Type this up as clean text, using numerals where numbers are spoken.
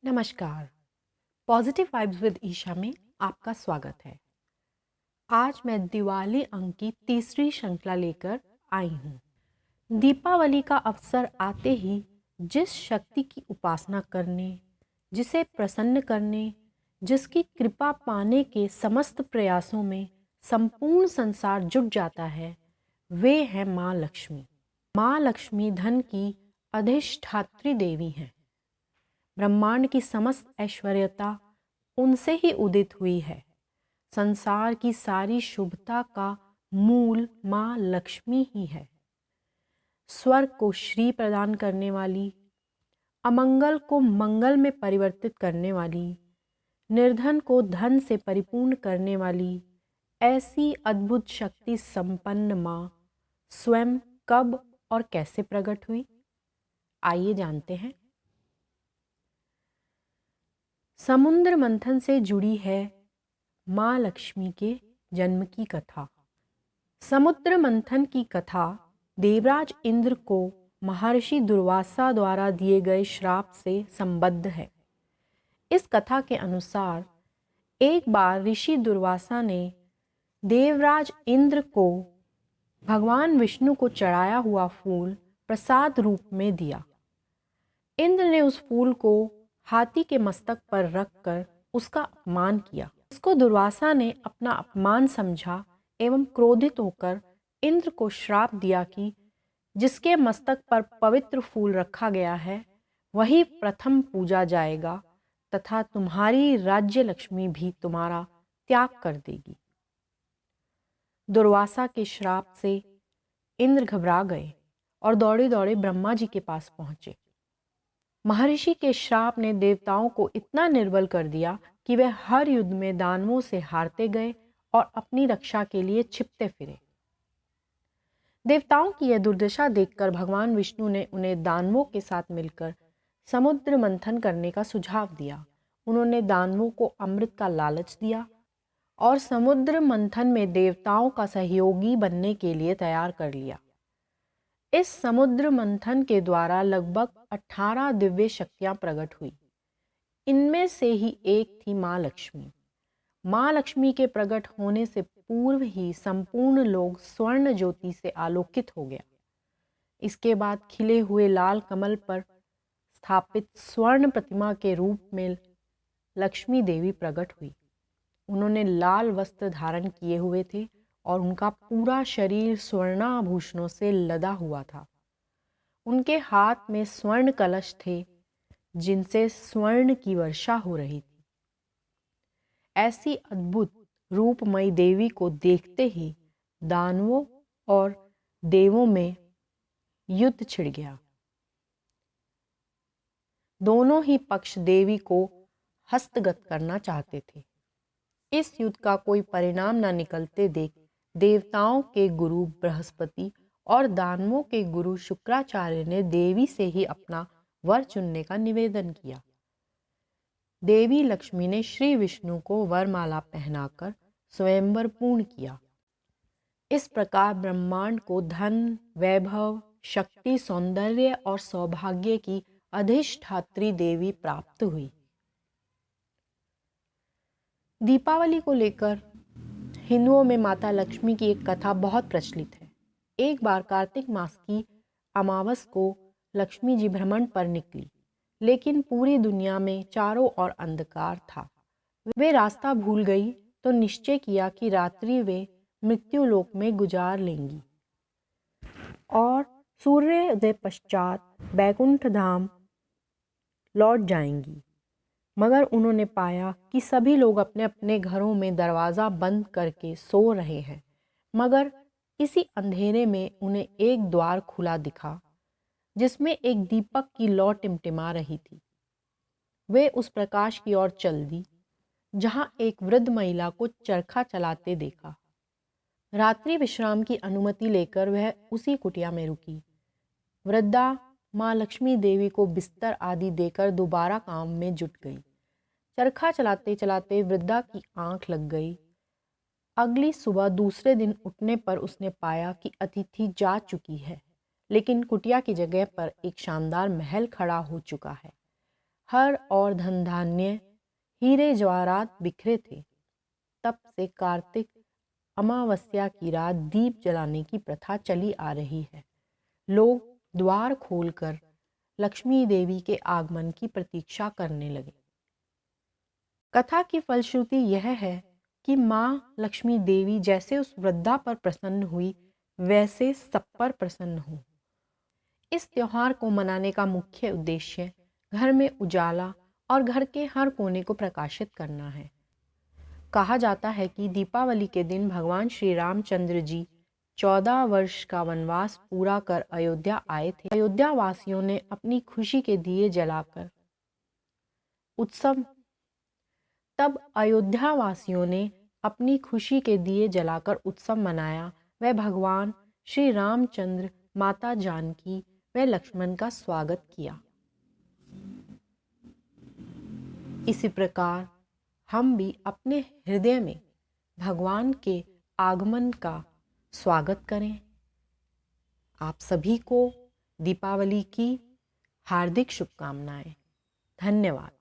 नमस्कार। Positive vibes with Isha में आपका स्वागत है। आज मैं दिवाली अंक की तीसरी श्रृंखला लेकर आई हूँ। दीपावली का अवसर आते ही जिस शक्ति की उपासना करने, जिसे प्रसन्न करने, जिसकी कृपा पाने के समस्त प्रयासों में संपूर्ण संसार जुट जाता है, वे हैं माँ लक्ष्मी। माँ लक्ष्मी धन की अधिष्ठात्री देवी हैं। ब्रह्मांड की समस्त ऐश्वर्यता उनसे ही उदित हुई है। संसार की सारी शुभता का मूल माँ लक्ष्मी ही है। स्वर्ग को श्री प्रदान करने वाली, अमंगल को मंगल में परिवर्तित करने वाली, निर्धन को धन से परिपूर्ण करने वाली ऐसी अद्भुत शक्ति संपन्न माँ स्वयं कब और कैसे प्रकट हुई, आइए जानते हैं। समुद्र मंथन से जुड़ी है माँ लक्ष्मी के जन्म की कथा। समुद्र मंथन की कथा देवराज इंद्र को महर्षि दुर्वासा द्वारा दिए गए श्राप से संबद्ध है। इस कथा के अनुसार एक बार ऋषि दुर्वासा ने देवराज इंद्र को भगवान विष्णु को चढ़ाया हुआ फूल प्रसाद रूप में दिया। इंद्र ने उस फूल को हाथी के मस्तक पर रखकर उसका अपमान किया। इसको दुर्वासा ने अपना अपमान समझा एवं क्रोधित होकर इंद्र को श्राप दिया कि जिसके मस्तक पर पवित्र फूल रखा गया है वही प्रथम पूजा जाएगा तथा तुम्हारी राज्य लक्ष्मी भी तुम्हारा त्याग कर देगी। दुर्वासा के श्राप से इंद्र घबरा गए और दौड़े दौड़े ब्रह्मा जी के पास पहुंचे। महर्षि के श्राप ने देवताओं को इतना निर्बल कर दिया कि वे हर युद्ध में दानवों से हारते गए और अपनी रक्षा के लिए छिपते फिरे। देवताओं की यह दुर्दशा देखकर भगवान विष्णु ने उन्हें दानवों के साथ मिलकर समुद्र मंथन करने का सुझाव दिया। उन्होंने दानवों को अमृत का लालच दिया और समुद्र मंथन में देवताओं का सहयोगी बनने के लिए तैयार कर लिया। इस समुद्र मंथन के द्वारा लगभग 18 दिव्य शक्तियां प्रकट हुई। इनमें से ही एक थी माँ लक्ष्मी। माँ लक्ष्मी के प्रकट होने से पूर्व ही संपूर्ण लोक स्वर्ण ज्योति से आलोकित हो गया। इसके बाद खिले हुए लाल कमल पर स्थापित स्वर्ण प्रतिमा के रूप में लक्ष्मी देवी प्रकट हुई। उन्होंने लाल वस्त्र धारण किए हुए थे और उनका पूरा शरीर स्वर्णाभूषणों से लदा हुआ था। उनके हाथ में स्वर्ण कलश थे जिनसे स्वर्ण की वर्षा हो रही थी। ऐसी अद्भुत रूपमयी देवी को देखते ही दानवों और देवों में युद्ध छिड़ गया। दोनों ही पक्ष देवी को हस्तगत करना चाहते थे। इस युद्ध का कोई परिणाम न निकलते देख देवताओं के गुरु बृहस्पति और दानवों के गुरु शुक्राचार्य ने देवी से ही अपना वर चुनने का निवेदन किया। देवी लक्ष्मी ने श्री विष्णु को वरमाला पहनाकर स्वयंवर पूर्ण किया। इस प्रकार ब्रह्मांड को धन, वैभव, शक्ति, सौंदर्य और सौभाग्य की अधिष्ठात्री देवी प्राप्त हुई। दीपावली को लेकर हिंदुओं में माता लक्ष्मी की एक कथा बहुत प्रचलित है। एक बार कार्तिक मास की अमावस को लक्ष्मी जी भ्रमण पर निकली, लेकिन पूरी दुनिया में चारों ओर अंधकार था। वे रास्ता भूल गई तो निश्चय किया कि रात्रि वे मृत्युलोक में गुजार लेंगी और सूर्योदय पश्चात बैकुंठ धाम लौट जाएंगी। मगर उन्होंने पाया कि सभी लोग अपने अपने घरों में दरवाज़ा बंद करके सो रहे हैं। मगर इसी अंधेरे में उन्हें एक द्वार खुला दिखा जिसमें एक दीपक की लौ टिमटिमा रही थी। वे उस प्रकाश की ओर चल दी जहां एक वृद्ध महिला को चरखा चलाते देखा। रात्रि विश्राम की अनुमति लेकर वह उसी कुटिया में रुकी। वृद्धा माँ लक्ष्मी देवी को बिस्तर आदि देकर दोबारा काम में जुट गई। चरखा चलाते चलाते वृद्धा की आंख लग गई। अगली सुबह दूसरे दिन उठने पर उसने पाया कि अतिथि जा चुकी है, लेकिन कुटिया की जगह पर एक शानदार महल खड़ा हो चुका है। हर और धन धान्य हीरे जवाहरात बिखरे थे। तब से कार्तिक अमावस्या की रात दीप जलाने की प्रथा चली आ रही है। लोग द्वार खोलकर लक्ष्मी देवी के आगमन की प्रतीक्षा करने लगे। कथा की फलश्रुति यह है कि माँ लक्ष्मी देवी जैसे उस वृद्धा पर प्रसन्न हुई, वैसे सब पर प्रसन्न हो। इस त्योहार को मनाने का मुख्य उद्देश्य घर में उजाला और घर के हर कोने को प्रकाशित करना है। कहा जाता है कि दीपावली के दिन भगवान श्री रामचंद्र जी 14 वर्ष का वनवास पूरा कर अयोध्या आए थे। अयोध्या वासियों ने अपनी खुशी के दिए जलाकर उत्सव मनाया। वह भगवान श्री रामचंद्र, माता जानकी व लक्ष्मण का स्वागत किया। इसी प्रकार हम भी अपने हृदय में भगवान के आगमन का स्वागत करें। आप सभी को दीपावली की हार्दिक शुभकामनाएं। धन्यवाद।